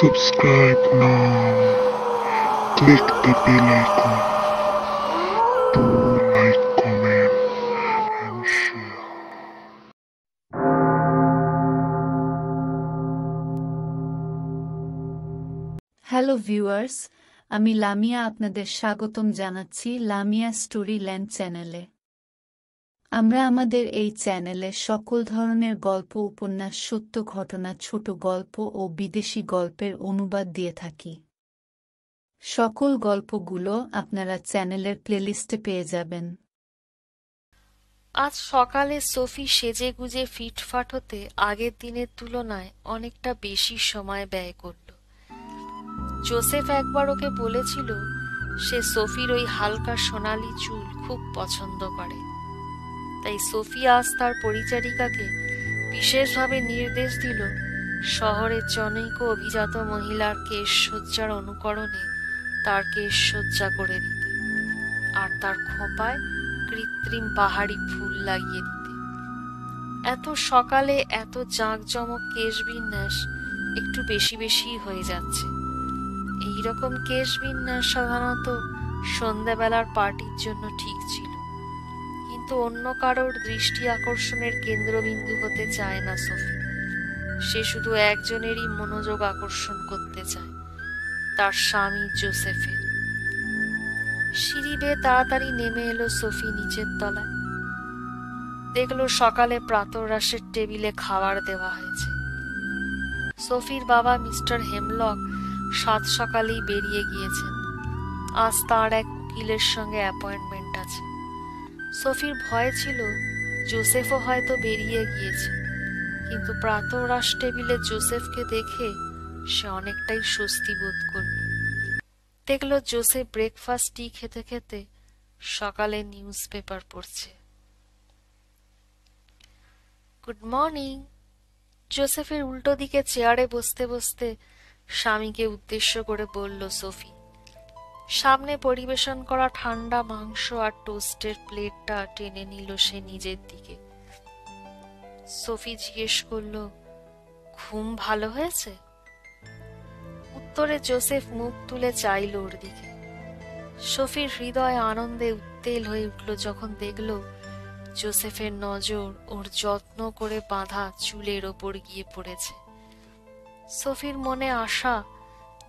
Subscribe now. Click the bell icon to like, comment, and share. Hello viewers, আমি লামিয়া আপনাদের স্বাগতম জানাচ্ছি Lamia story land চ্যানেলে। আমরা আমাদের এই চ্যানেলে সকল ধরনের গল্প, উপন্যাস, সত্য ঘটনা, ছোট গল্প ও বিদেশি গল্পের অনুবাদ দিয়ে থাকি। সকল গল্পগুলো আপনারা চ্যানেলের প্লেলিস্টে পেয়ে যাবেন। আজ সকালে সোফি সেজেগুজে ফিটফাট হতে আগের দিনের তুলনায় অনেকটা বেশি সময় ব্যয় করল। জোসেফ একবার ওকে বলেছিল সে সোফির ওই হালকা সোনালি চুল খুব পছন্দ করে। তাই সোফি আজ তার পরিচারিকাকে বিশেষভাবে নির্দেশ দিল শহরের জনৈক অভিজাত মহিলার কেশসজ্জার অনুকরণে তার কেশসজ্জা করে দিতে, আর তার খোঁপায় কৃত্রিম পাহাড়ি ফুল লাগিয়ে দিতে। এত সকালে এত জাঁকজমক কেশবিন্যাস একটু বেশি বেশি হয়ে যাচ্ছে। এইরকম কেশবিন্যাস সাধারণত সন্ধ্যাবেলার পার্টির জন্য ঠিক ছিল, কিন্তু অন্য কারোর দৃষ্টি আকর্ষণের কেন্দ্রবিন্দু হতে চায় না সোফি। সে শুধু একজনেরই মনোযোগ আকর্ষণ করতে চায়, তার স্বামী জোসেফের। সিঁড়ি বেয়ে তাড়াতাড়ি নেমে এলো সোফি নিচের তলায়। দেখলো সকালে প্রাতরাশের টেবিলে খাবার দেওয়া হয়েছে। সোফির বাবা মিস্টার হেমলক সাত সকালেই বেরিয়ে গিয়েছেন। আজ তার এক উকিলের সঙ্গে অ্যাপয়েন্টমেন্ট আছে। সোফির ভয় ছিল জোসেফও হয়তো বেরিয়ে গিয়েছে, কিন্তু প্রাতরাশ টেবিলে জোসেফকে দেখে সে অনেকটাই স্বস্তি বোধ করল। দেখলো জোসেফ ব্রেকফাস্ট টি খেতে খেতে সকালে নিউজ পেপার পড়ছে। Good morning. জোসেফের উল্টো দিকে চেয়ারে বসতে বসতে স্বামীকে উদ্দেশ্য করে বলল সোফি। সামনে পরিবেশন করা ঠান্ডা মাংস আর টোস্টের প্লেটটা টেনে নিল সে নিজের দিকে। সোফি জিজ্ঞেস করল, ঘুম ভালো হয়েছে? উত্তরে জোসেফ মুখ তুলে চাইল ওর দিকে। সোফির হৃদয় আনন্দে উত্তেল হয়ে উঠল যখন দেখল জোসেফের নজর ওর যত্ন করে বাঁধা চুলের ওপর গিয়ে পড়েছে। সোফির মনে আশা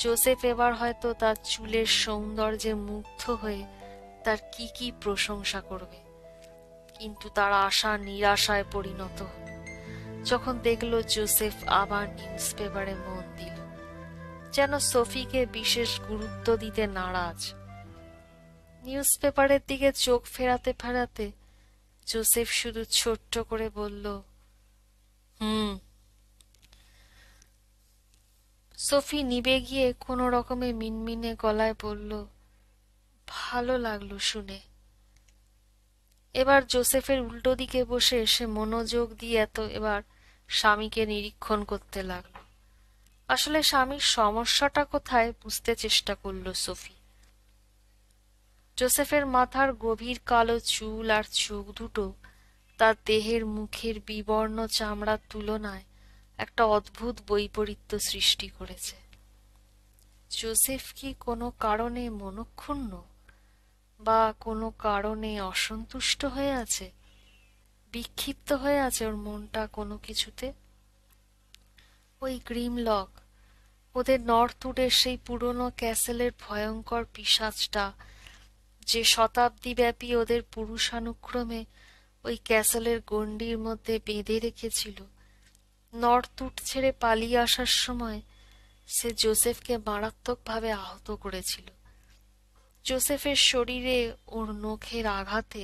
জোসেফ এবার হয়তো তার চুলের সৌন্দর্যে মুগ্ধ হয়ে তার কি কি প্রশংসা করবে, কিন্তু তার আশা নিরাশায় পরিণত হল যখন দেখল জোসেফ আবার নিউজ পেপারে মন দিল, যেন সোফিকে বিশেষ গুরুত্ব দিতে নারাজ। নিউজ পেপারের দিকে চোখ ফেরাতে ফেরাতে জোসেফ শুধু ছোট্ট করে বলল, সোফি নিবে গিয়ে কোনো রকমে মিনমিনে গলায় বলল, ভালো লাগলো শুনে। এবার জোসেফের উল্টো দিকে বসে সে মনোযোগ দিয়ে এবার স্বামীকে নিরীক্ষণ করতে লাগলো। আসলে স্বামীর সমস্যাটা কোথায় বুঝতে চেষ্টা করলো সোফি। জোসেফের মাথার গভীর কালো চুল আর চোখ দুটো তার দেহের মুখের বিবর্ণ চামড়ার তুলনায় একটা অদ্ভুত বৈপরীত্য সৃষ্টি করেছে। জোসেফ কি কোনো কারণে মনক্ষুণ্ণ, বা কোনো কারণে অসন্তুষ্ট হয়ে আছে, বিক্ষিপ্ত হয়ে আছে ওর মনটা কোনো কিছুতে? ওই গ্রিমলক, ওদের নর্থউডের সেই পুরনো ক্যাসেলের ভয়ঙ্কর পিশাচটা, যে শতাব্দী ব্যাপী ওদের পুরুষানুক্রমে ওই ক্যাসেলের গণ্ডির মধ্যে বেঁধে রেখেছিল, নর্থউড ছেড়ে পালিয়ে আসার সময় সে জোসেফকে মারাত্মকভাবে আহত করেছিল। জোসেফের শরীরে ওর নখের আঘাতে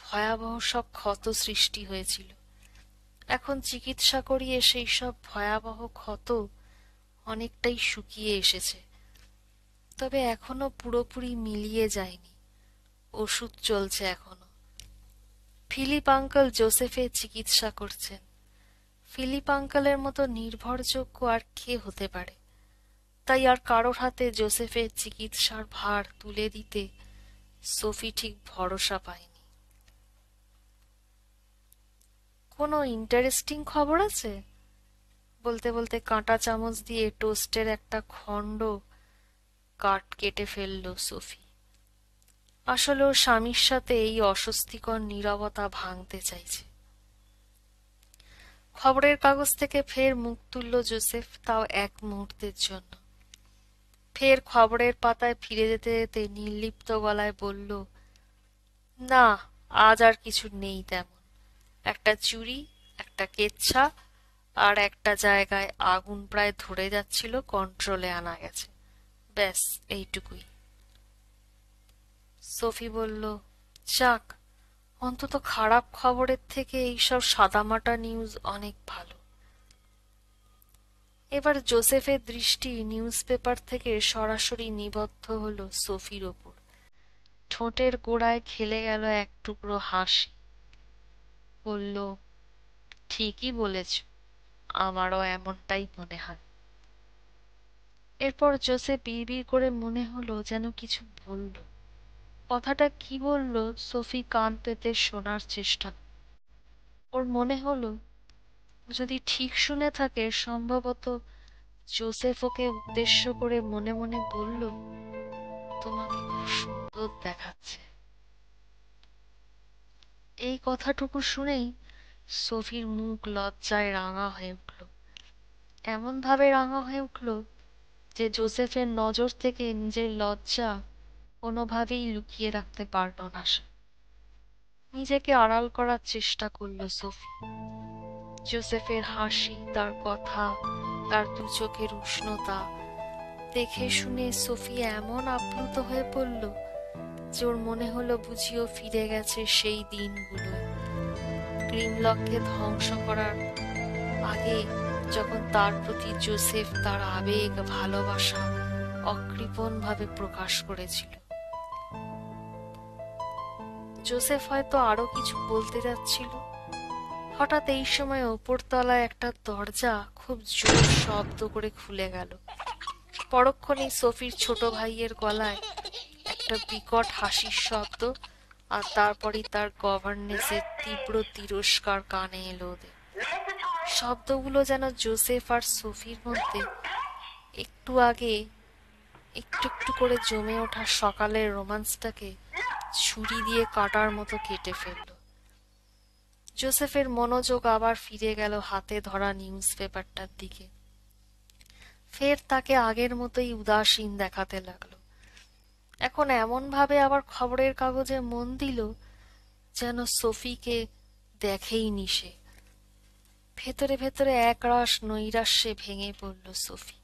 ভয়াবহ সব ক্ষত সৃষ্টি হয়েছিল। এখন চিকিৎসা করিয়ে সেই সব ভয়াবহ ক্ষত অনেকটাই শুকিয়ে এসেছে, তবে এখনো পুরোপুরি মিলিয়ে যায়নি। ওষুধ চলছে এখনো। ফিলিপ আঙ্কেল জোসেফের চিকিৎসা করছেন। ফিলিপ আঙ্কেলের মতো নির্ভরযোগ্য আর কে হতে পারে? তাই আর কারোর হাতে জোসেফের চিকিৎসার ভার তুলে দিতে সোফি ঠিক ভরসা পায়নি। কোনো ইন্টারেস্টিং খবর আছে? বলতে বলতে কাঁটা চামচ দিয়ে টোস্টের একটা খণ্ড কেটে ফেললো সোফি। আসলে ওর স্বামীর সাথে এই অস্বস্তিকর নীরবতা ভাঙতে চাইছে। খবরের কাগজ থেকে ফের মুখ তুলল জোসেফ, তাও এক মুহূর্তের জন্য। ফের খবরের পাতায় ফিরে যেতে যেতে নির্লিপ্ত গলায় বলল, না, আজ আর কিছু নেই তেমন। একটা চুড়ি, একটা কেচ্ছা, আর একটা জায়গায় আগুন প্রায় ধরে যাচ্ছিল, কন্ট্রোলে আনা গেছে। ব্যাস এইটুকুই। সোফি বলল, যাক, অন্তত খারাপ খবরের থেকে এইসব সাদামাটা নিউজ অনেক ভালো। এবার জোসেফের দৃষ্টি নিউজ পেপার থেকে সরাসরি নিবদ্ধ হলো সোফির ওপর। ঠোঁটের গোড়ায় খেলে গেল এক টুকরো হাসি। বলল, ঠিকই বলেছ, আমারও এমনটাই মনে হয়। এরপর জোসেফ বিড়বিড় করে মনে হলো যেন কিছু বলল। কথাটা কি বলল সোফি কান পেতে শোনার চেষ্টা। ওর মনে হলো যদি ঠিক শুনে থাকে, সম্ভবত জোসেফ ওকে উদ্দেশ্য করে মনে মনে বলল, তোমাকে খুব সুন্দর দেখাচ্ছে। এই কথাটুকু শুনেই সোফির মুখ লজ্জায় রাঙা হয়ে উঠল। এমন ভাবে রাঙা হয়ে উঠল যে জোসেফের নজর থেকে নিজের লজ্জা কোনোভাবেই লুকিয়ে রাখতে পারল না সে। নিজেকে আড়াল করার চেষ্টা করল সোফি। জোসেফের হাসি, তার কথা, তার দু চোখের উষ্ণতা দেখে শুনে সোফি এমন আপ্লুত হয়ে পড়ল যে ওর মনে হলো বুঝিও ফিরে গেছে সেই দিনগুলো, গ্রিমলককে ধ্বংস করার আগে, যখন তার প্রতি জোসেফ তার আবেগ, ভালোবাসা অকৃপণ ভাবে প্রকাশ করেছিল। জোসেফ হয়তো আরো কিছু বলতে যাচ্ছিল, হঠাৎ এই সময় ওপরতলায় একটা দরজা খুব জোর শব্দ করে খুলে গেল। পরক্ষণেই সোফির ছোট ভাইয়ের গলায় একটা বিকট হাসির শব্দ, আর তারপরই তার গভর্নেসের তীব্র তিরস্কার কানে এলো ওদের। শব্দগুলো যেন জোসেফ আর সোফির মধ্যে একটু আগে একটু একটু করে জমে ওঠা সকালের রোমান্সটাকে ছুরি দিয়ে কাটার মতো কেটে ফেলল। জোসেফের মনোযোগ আবার ফিরে গেল হাতে ধরা নিউজ পেপারটার দিকে। ফের তাকে আগের মতোই উদাসীন দেখাতে লাগলো। এখন এমন ভাবে আবার খবরের কাগজে মন দিল যেন সোফিকে দেখেইনি সে। ভেতরে ভেতরে একরাশ নৈরাশ্যে ভেঙে পড়ল সোফি।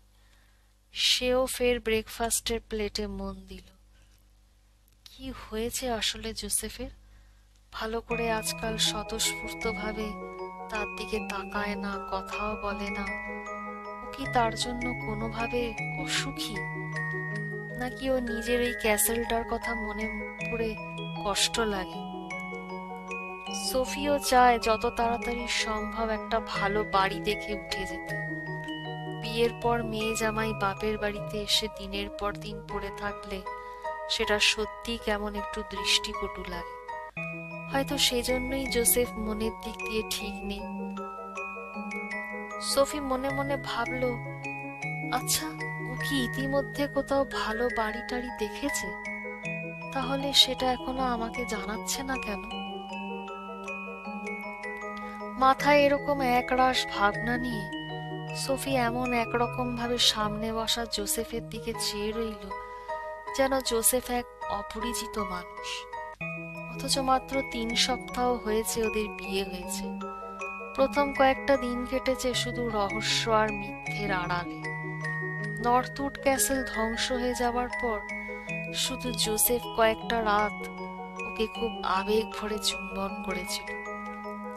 সেও ফের ব্রেকফাস্টের প্লেটে মন দিল। কি হয়েছে আসলে জোসেফের? ভালো করে আজকাল স্বতঃস্ফূর্ত ভাবে তার দিকে তাকায় না, কথাও বলে না। ও কি তার জন্য কোনোভাবে অসুখী, নাকি ও নিজের এই ক্যাসেলটার কথা মনে পড়ে কষ্ট লাগে? সোফিও চায় যত তাড়াতাড়ি সম্ভব একটা ভালো বাড়ি দেখে উঠে যেতে। বিয়ের পর মেয়ে জামাই বাপের বাড়িতে এসে দিনের পর দিন পড়ে থাকলে সেটা সত্যি কেমন একটু দৃষ্টিকটু লাগে। হয়তো সেজন্যই জোসেফ মনের দিক দিয়ে ঠিক নেই। সোফি মনে মনে ভাবল, আচ্ছা, ও কি ইতিমধ্যে কোথাও ভালো বাড়ি টাড়ি দেখেছে? তাহলে সেটা এখনো আমাকে জানাচ্ছে না কেন? মাথায় এরকম একরাশ ভাবনা নিয়ে সোফি এমন একরকম ভাবে সামনে বসা জোসেফের দিকে চেয়ে রইল যেন জোসেফ এক অপরিচিত মানুষ, অথচ মাত্র 3 সপ্তাহ হয়েছে ওদের বিয়ে হয়েছে। প্রথম কয়েকটা দিন কেটেছে শুধু রহস্য আর মিথ্যের আড়ালে। নর্থউড ক্যাসেল ধ্বংস হয়ে যাবার পর শুধু জোসেফ কয়েকটা রাত ওকে খুব আবেগ ভরে চুম্বন করেছিল।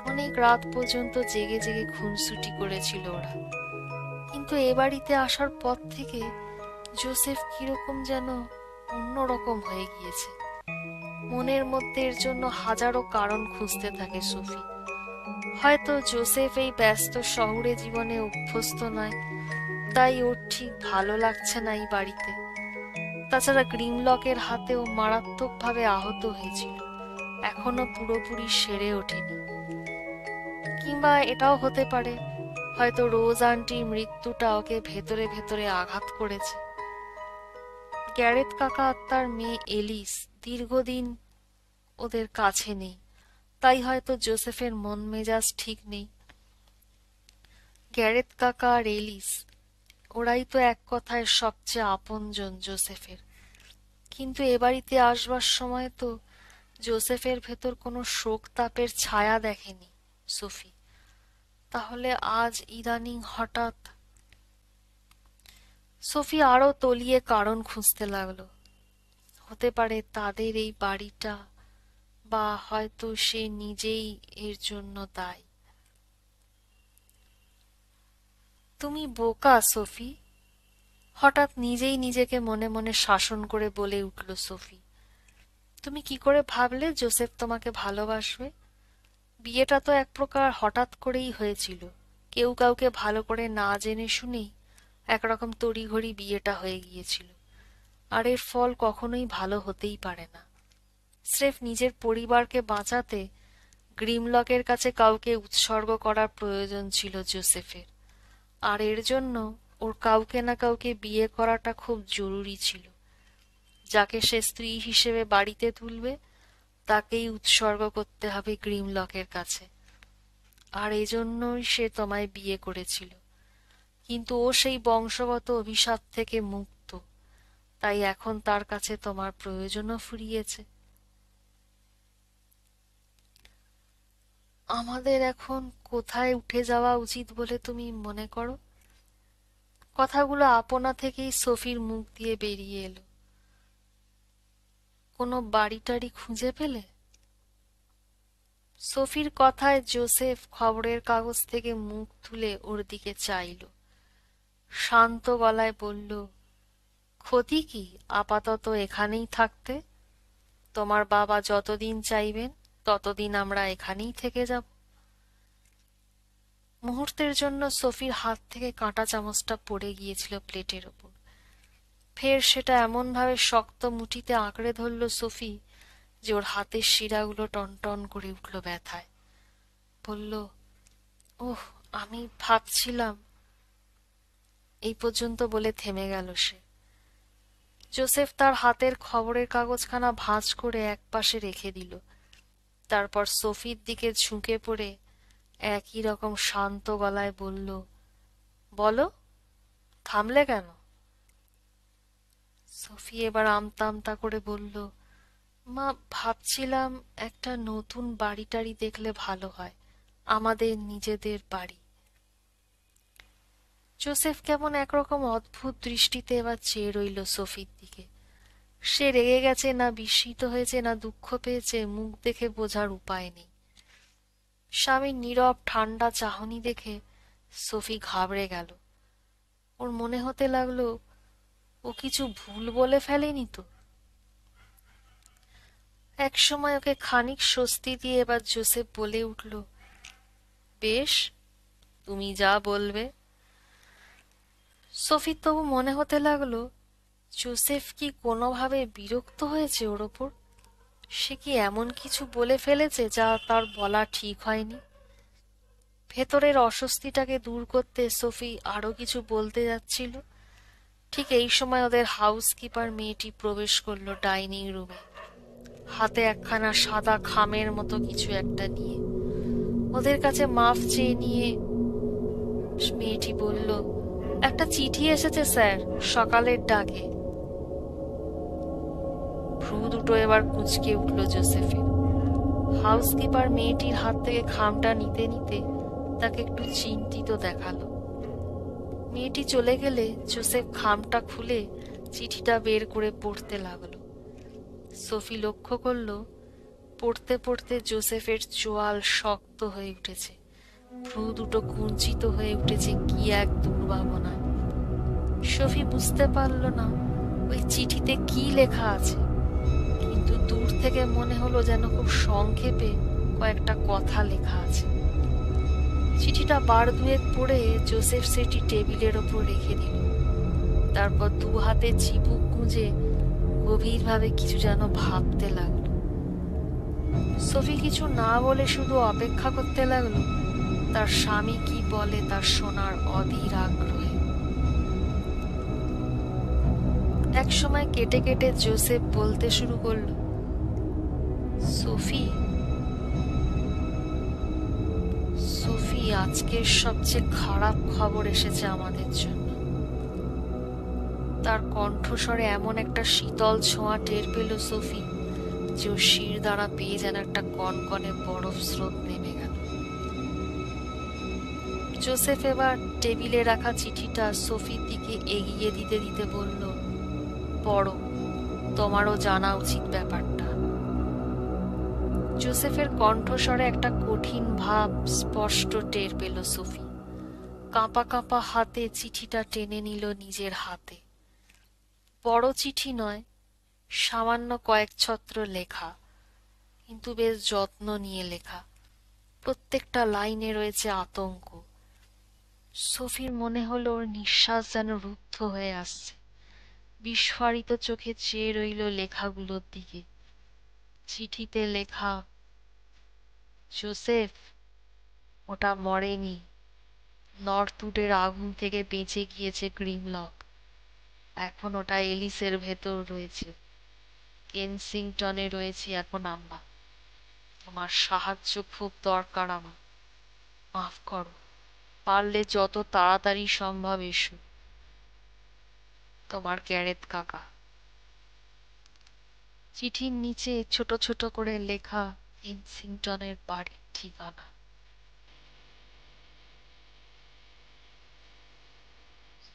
অনেক রাত পর্যন্ত জেগে জেগে খুনসুটি করেছিল ওরা। কিন্তু এ বাড়িতে আসার পর থেকে জোসেফ কিরকম যেন অন্যরকম হয়ে গিয়েছে। মনের মধ্যে এর জন্য হাজারো কারণ খুঁজতে থাকে সোফি। হয়তো জোসেফ এই ব্যস্ত শহুরে জীবনে অভ্যস্ত নয়, তাই ওর ঠিক ভালো লাগছে না এই বাড়িতে। তাছাড়া গ্রিমলকের হাতেও মারাত্মকভাবে আহত হয়েছিল, এখনো পুরোপুরি সেরে ওঠেনি। কিংবা এটাও হতে পারে হয়তো রোজ আন্টির মৃত্যুটা ওকে ভেতরে ভেতরে আঘাত করেছে। গ্যারেথ কাকা আর তার মেয়ে এলিস দীর্ঘদিন ওদের কাছে নেই, তাই হয়তো জোসেফের মন মেজাজ ঠিক নেই। গ্যারেথ কাকা আর এলিস, ওরাই তো এক কথায় সবচেয়ে আপনজন জোসেফের। কিন্তু এ বাড়িতে আসবার সময় তো জোসেফের ভেতর কোনো শোক তাপের ছায়া দেখেনি সোফি। তাহলে আজ ইদানিং হঠাৎ? সোফি আরো তলিয়ে কারণ খুঁজতে লাগলো। হতে পারে তাদের এই বাড়িটা, বা হয়তো সে নিজেই এর জন্য দায়ী। তুমি বোকা সোফি, হঠাৎ নিজেই নিজেকে মনে মনে শাসন করে বলে উঠল সোফি। তুমি কি করে ভাবলে জোসেফ তোমাকে ভালোবাসবে? বিয়েটা তো এক প্রকার হঠাৎ করেই হয়েছিল, কেউ কাউকে ভালো করে না জেনে শুনেই একরকম তড়িঘড়ি বিয়েটা হয়ে গিয়েছিল। আর এর ফল কখনোই ভালো হতেই পারে না। স্রেফ নিজের পরিবারকে বাঁচাতে গ্রিমলকের কাছে কাউকে উৎসর্গ করার প্রয়োজন ছিল জোসেফের, আর এর জন্য ওর কাউকে না কাউকে বিয়ে করাটা খুব জরুরি ছিল। যাকে সে স্ত্রী হিসেবে বাড়িতে তুলবে তাকেই উৎসর্গ করতে হবে গ্রিমলকের কাছে। আর এজন্যই সে তোমায় বিয়ে করেছিল। কিন্তু ও সেই বংশগত অভিশাপ থেকে মুক্ত, তাই এখন তার কাছে তোমার প্রয়োজনও ফুরিয়েছে। আমাদের এখন কোথায় উঠে যাওয়া উচিত বলে তুমি মনে করো? কথাগুলো আপনা থেকেই সোফির মুখ দিয়ে বেরিয়ে এলো। কোনো বাড়ি টাড়ি খুঁজে পেলে? সোফির কথায় জোসেফ খবরের কাগজ থেকে মুখ তুলে ওর দিকে চাইল। শান্ত গলায় বলল, ক্ষতি কি আপাতত এখানেই থাকতে? তোমার বাবা যতদিন চাইবেন ততদিন আমরা এখানেই থেকে যাব। মুহূর্তের জন্য সোফির হাত থেকে কাঁটা চামচটা পড়ে গিয়েছিল প্লেটের ওপর। ফের সেটা এমনভাবে শক্ত মুঠিতে আঁকড়ে ধরল সোফি যে ওর হাতের শিরাগুলো টনটন করে উঠল ব্যথায়। বলল, ওহ, আমি ভাবছিলাম। এই পর্যন্ত বলে থেমে গেল সে। জোসেফ তার হাতের খবরের কাগজখানা ভাঁজ করে একপাশে রেখে দিল। তারপর সোফির দিকে ঝুঁকে পড়ে একই রকম শান্ত গলায় বলল, বলো, থামলে কেন? সোফি এবার আমতা আমতা করে বলল, মা, ভাবছিলাম একটা নতুন বাড়ি টাড়ি দেখলে ভালো হয়, আমাদের নিজেদের বাড়ি। জোসেফ কেমন একরকম অদ্ভুত দৃষ্টিতে এবার চেয়ে রইল সোফির দিকে। সে রেগে গেছে না বিস্মিত হয়েছে না দুঃখ পেয়েছে, মুখ দেখে বোঝার উপায় নেই। স্বামীর নীরব ঠান্ডা চাহনি দেখে সোফি ঘাবড়ে গেল। ওর মনে হতে লাগলো ও কিছু ভুল বলে ফেলেনি তো। একসময় ওকে খানিক স্বস্তি দিয়ে এবার জোসেফ বলে উঠল, বেশ, তুমি যা বলবে। সোফির তবু মনে হতে লাগলো জোসেফ কি কোনোভাবে বিরক্ত হয়েছে ওর ওপর? সে কি এমন কিছু বলে ফেলেছে যা তার বলা ঠিক হয়নি? ভেতরের অস্বস্তিটাকে দূর করতে সোফি আরো কিছু বলতে যাচ্ছিল। ঠিক এই সময় ওদের হাউসকিপার মেয়েটি প্রবেশ করলো ডাইনিং রুমে, হাতে একখানা সাদা খামের মতো কিছু একটা নিয়ে। ওদের কাছে মাফ চেয়ে নিয়ে মেয়েটি বলল, একটা চিঠি এসেছে স্যার, সকালের ডাকে। ভ্রু দুটো এবার কুঁচকে উঠল জোসেফের। হাউসকিপার মেয়েটির হাত থেকে খামটা নিতে নিতে তাকে একটু চিন্তিত দেখালো। মেয়েটি চলে গেলে জোসেফ খামটা খুলে চিঠিটা বের করে পড়তে লাগলো। সোফি লক্ষ্য করল পড়তে পড়তে জোসেফের চোয়াল শক্ত হয়ে উঠেছে, ভ্রু দুটো কুঞ্চিত হয়ে উঠেছে কি এক দুর্ভাবনায়। সোফি বুঝতে পারল না ওই চিঠিতে কি লেখা আছে, কিন্তু দূর থেকে মনে হলো যেন খুব সংক্ষেপে কয়েকটা কথা লেখা আছে। চিঠিটা বার দুয়েক পড়ে জোসেফ সেটি টেবিলের ওপর রেখে দিল। তারপর দু হাতে চিবুক গুঁজে গভীরভাবে কিছু যেন ভাবতে লাগলো। সোফি কিছু না বলে শুধু অপেক্ষা করতে লাগলো তার স্বামী কি বলে তা শোনার অধীর আগ্রহে। এক সময় কেটে কেটে জোসেফ বলতে শুরু করল, সোফি, সোফি, আজকের সবচেয়ে খারাপ খবর এসেছে আমাদের জন্য। তার কণ্ঠস্বরে এমন একটা শীতল ছোঁয়া টের পেল সোফি যে ওর শির দ্বারা পেয়ে যেন একটা কনকনে বরফ স্রোত নেমে গেল। জোসেফ এবার টেবিলে রাখা চিঠিটা সোফির দিকে এগিয়ে দিতে দিতে বলল, পড়ো, তোমারও জানা উচিত ব্যাপারটা। জোসেফের কণ্ঠস্বরে একটা কঠিন ভাব স্পষ্ট টের পেল সোফি। কাঁপা কাঁপা হাতে চিঠিটা টেনে নিল নিজের হাতে। বড় চিঠি নয়, সামান্য কয়েক ছত্র লেখা, কিন্তু বেশ যত্ন নিয়ে লেখা। প্রত্যেকটা লাইনে রয়েছে আতঙ্ক। সোফির মনে হলো ওর নিঃশ্বাস যেন রুদ্ধ হয়ে আসছে। বিস্ফারিত চোখে চেয়ে রইল লেখাগুলোর দিকে। চিঠিতে লেখা, জোসেফ, ওটা মরেনি। নর্থউডের আগুন থেকে বেঁচে গিয়েছে গ্রিমলক। এখন ওটা এলিসের ভেতর রয়েছে। কেনসিংটনে রয়েছি এখন আমরা। তোমার সাহায্য খুব দরকার আমার। মাফ করো, পারলে যত তাড়াতাড়ি সম্ভব এসো। তোমার গ্যারেথ কাকা। চিঠির নিচে ছোট ছোট করে লেখা কেনসিংটনের বাড়ির ঠিকানা।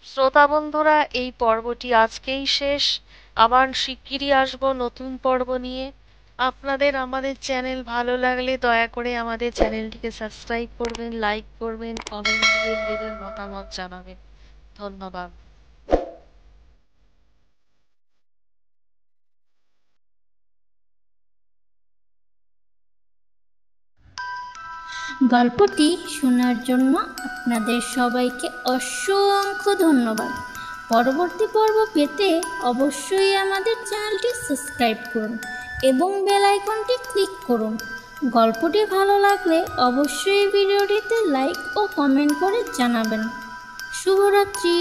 শ্রোতা বন্ধুরা, এই পর্বটি আজকেই শেষ। আবার শিগগিরই আসবো নতুন পর্ব নিয়ে। আপনাদের আমাদের চ্যানেল ভালো লাগলে দয়া করে আমাদের চ্যানেলটিকে সাবস্ক্রাইব করবেন, লাইক করবেন, কমেন্ট দিয়ে নিজেদের মতামত জানাবেন। ধন্যবাদ। গল্পটি শোনার জন্য আপনাদের সবাইকে অসংখ্য ধন্যবাদ। পরবর্তী পর্ব পেতে অবশ্যই আমাদের চ্যানেলটি সাবস্ক্রাইব করুন এবং বেল আইকনটি ক্লিক করুন। গল্পটি ভালো লাগলে অবশ্যই ভিডিওটিতে লাইক ও কমেন্ট করে জানাবেন। শুভরাত্রি।